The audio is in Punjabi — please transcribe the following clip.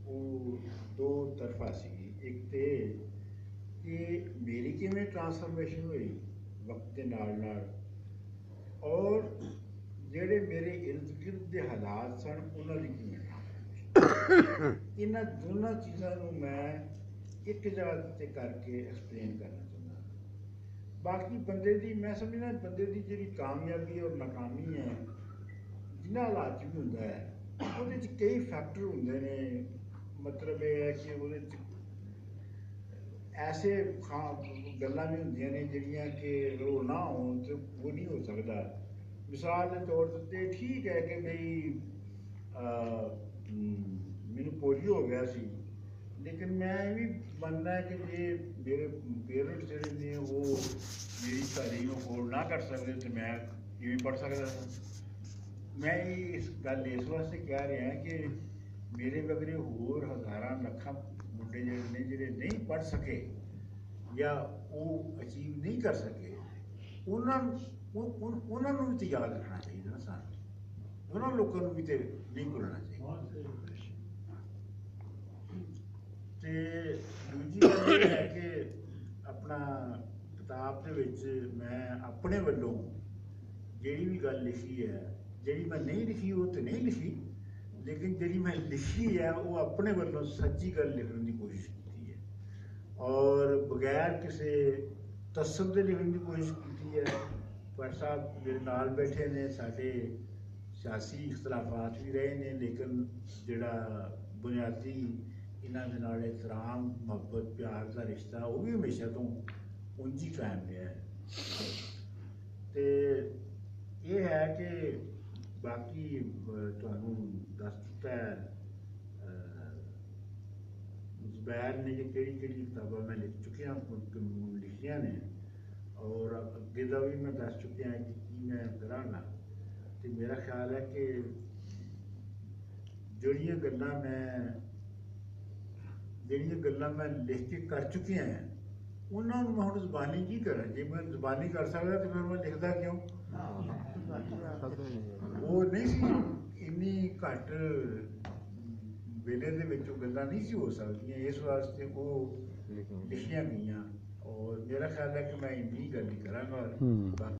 ਉਹ ਦੋ ਤਰਫਾ ਸੀ। ਇੱਕ ਤੇ ਕਿ ਮੇਰੀ ਕਿਵੇਂ ਟਰਾਂਸਫਰਮੇਸ਼ਨ ਹੋਈ ਵਕਤ ਦੇ ਨਾਲ ਔਰ ਜਿਹੜੇ ਮੇਰੇ ਇਰਦ ਗਿਰਦ ਦੇ ਹਾਲਾਤ ਸਨ ਉਹਨਾਂ ਦੀ ਕਿਵੇਂ ਟਰਾਂਸਫਰਮੇਸ਼ਨ। ਇਹਨਾਂ ਦੋਨਾਂ ਚੀਜ਼ਾਂ ਨੂੰ ਮੈਂ ਇੱਕ ਜਗ੍ਹਾ ਤੇ ਕਰਕੇ ਐਕਸਪਲੇਨ ਕਰਨਾ ਚਾਹੁੰਦਾ। ਬਾਕੀ ਬੰਦੇ ਦੀ ਮੈਂ ਸਮਝਦਾ ਬੰਦੇ ਦੀ ਜਿਹੜੀ ਕਾਮਯਾਬੀ ਔਰ ਨਾਕਾਮੀ ਹੈ ਜਿਨ੍ਹਾਂ ਹਾਲਾਤ 'ਚ ਵੀ ਹੁੰਦਾ ਹੈ ਉਹਦੇ 'ਚ ਕਈ ਫੈਕਟਰ ਹੁੰਦੇ ਨੇ। ਮਤਲਬ ਇਹ ਹੈ ਕਿ ਉਹਦੇ 'ਚ ਐਸੇ ਗੱਲਾਂ ਵੀ ਹੁੰਦੀਆਂ ਨੇ ਜਿਹੜੀਆਂ ਕਿ ਉਹ ਨਾ ਹੋਣ ਤਾਂ ਉਹ ਨਹੀਂ ਹੋ ਸਕਦਾ। ਮਿਸਾਲ ਦੇ ਤੌਰ 'ਤੇ ਠੀਕ ਹੈ ਕਿ ਬਈ ਮੈਨੂੰ ਪੋਲੀਓ ਹੋ ਗਿਆ ਸੀ, ਲੇਕਿਨ ਮੈਂ ਇਹ ਵੀ ਮੰਨਦਾ ਕਿ ਜੇ ਮੇਰੇ ਪੇਰੈਂਟਸ ਜਿਹੜੇ ਨੇ ਉਹ ਮੇਰੀ ਤਾਲੀਮ ਅਫੋਰਡ ਨਾ ਕਰ ਸਕਦੇ ਤਾਂ ਮੈਂ ਕਿਵੇਂ ਪੜ੍ਹ ਸਕਦਾ ਹਾਂ। ਮੈਂ ਇਸ ਗੱਲ ਇਸ ਵਾਸਤੇ ਕਹਿ ਰਿਹਾ ਕਿ ਮੇਰੇ ਵਗਰੇ ਹੋਰ ਹਜ਼ਾਰਾਂ ਲੱਖਾਂ ਮੁੰਡੇ ਜਿਹੜੇ ਨੇ ਜਿਹੜੇ ਨਹੀਂ ਪੜ੍ਹ ਸਕੇ ਜਾਂ ਉਹ ਅਚੀਵ ਨਹੀਂ ਕਰ ਸਕੇ ਉਹਨਾਂ ਨੂੰ ਵੀ ਤਾਂ ਯਾਦ ਰੱਖਣਾ ਚਾਹੀਦਾ ਨਾ ਸਾਨੂੰ। ਉਹਨਾਂ ਲੋਕਾਂ ਨੂੰ ਵੀ ਤਾਂ ਨਹੀਂ ਭੁੱਲਣਾ ਚਾਹੀਦਾ। ਤੇ ਦੂਜੀ ਗੱਲ ਇਹ ਹੈ ਕਿ ਆਪਣਾ ਕਿਤਾਬ ਦੇ ਵਿੱਚ ਮੈਂ ਆਪਣੇ ਵੱਲੋਂ ਜਿਹੜੀ ਵੀ ਗੱਲ ਲਿਖੀ ਹੈ, ਜਿਹੜੀ ਮੈਂ ਨਹੀਂ ਲਿਖੀ ਉਹ ਤਾਂ ਨਹੀਂ ਲਿਖੀ, ਲੇਕਿਨ ਜਿਹੜੀ ਮੈਂ ਲਿਖੀ ਹੈ ਉਹ ਆਪਣੇ ਵੱਲੋਂ ਸੱਚੀ ਗੱਲ ਲਿਖਣ ਦੀ ਕੋਸ਼ਿਸ਼ ਕੀਤੀ ਹੈ ਔਰ ਬਗੈਰ ਕਿਸੇ ਤਸੱਸੁਬ ਦੇ ਲਿਖਣ ਦੀ ਕੋਸ਼ਿਸ਼ ਕੀਤੀ ਹੈ। ਪਰ ਸਾਹਿਬ ਮੇਰੇ ਨਾਲ ਬੈਠੇ ਨੇ, ਸਾਡੇ ਸਿਆਸੀ ਇਖਤਲਾਫਾਤ ਵੀ ਰਹੇ ਨੇ, ਲੇਕਿਨ ਜਿਹੜਾ ਬੁਨਿਆਦੀ ਇਹਨਾਂ ਦੇ ਨਾਲ ਇਤਰਾਮ ਮੁਹੱਬਤ ਪਿਆਰ ਦਾ ਰਿਸ਼ਤਾ ਉਹ ਵੀ ਹਮੇਸ਼ਾ ਤੋਂ ਉਂਝ ਹੀ ਕਾਇਮ ਰਿਹਾ ਹੈ। ਤੇ ਇਹ ਹੈ ਕਿ ਬਾਕੀ ਤੁਹਾਨੂੰ ਦੱਸ ਦਿੱਤਾ ਹੈ ਜ਼ੁਬੈਰ ਨੇ ਕਿ ਕਿਹੜੀ ਕਿਹੜੀ ਕਿਤਾਬਾਂ ਮੈਂ ਲਿਖ ਚੁੱਕਿਆ ਲਿਖੀਆਂ ਨੇ ਔਰ ਅੱਗੇ ਦਾ ਵੀ ਮੈਂ ਦੱਸ ਚੁੱਕਿਆ ਕਿ ਕੀ ਮੈਂ ਕਰਾਂਗਾ। ਅਤੇ ਮੇਰਾ ਖਿਆਲ ਹੈ ਕਿ ਜਿਹੜੀਆਂ ਗੱਲਾਂ ਮੈਂ ਲਿਖ ਕੇ ਕਰ ਚੁੱਕਿਆ ਹਾਂ ਉਹਨਾਂ ਨੂੰ ਮੈਂ ਹੁਣ ਜ਼ੁਬਾਨੀ ਕੀ ਕਰਾਂ। ਜੇ ਮੈਂ ਜ਼ੁਬਾਨੀ ਕਰ ਸਕਦਾ ਤਾਂ ਫਿਰ ਮੈਂ ਲਿਖਦਾ ਕਿਉਂ। ਉਹ ਨਹੀਂ ਸੀ ਇੰਨੀ ਘੱਟ ਵੇਲੇ ਦੇ ਵਿੱਚ ਉਹ ਗੱਲਾਂ ਨਹੀਂ ਸੀ ਹੋ ਸਕਦੀਆਂ, ਇਸ ਵਾਸਤੇ ਉਹ ਲਿਖੀਆਂ ਗਈਆਂ ਔਰ ਮੇਰਾ ਖਿਆਲ ਹੈ ਕਿ ਮੈਂ ਇੰਨੀ ਗੱਲ ਹੀ ਕਰਾਂਗਾ।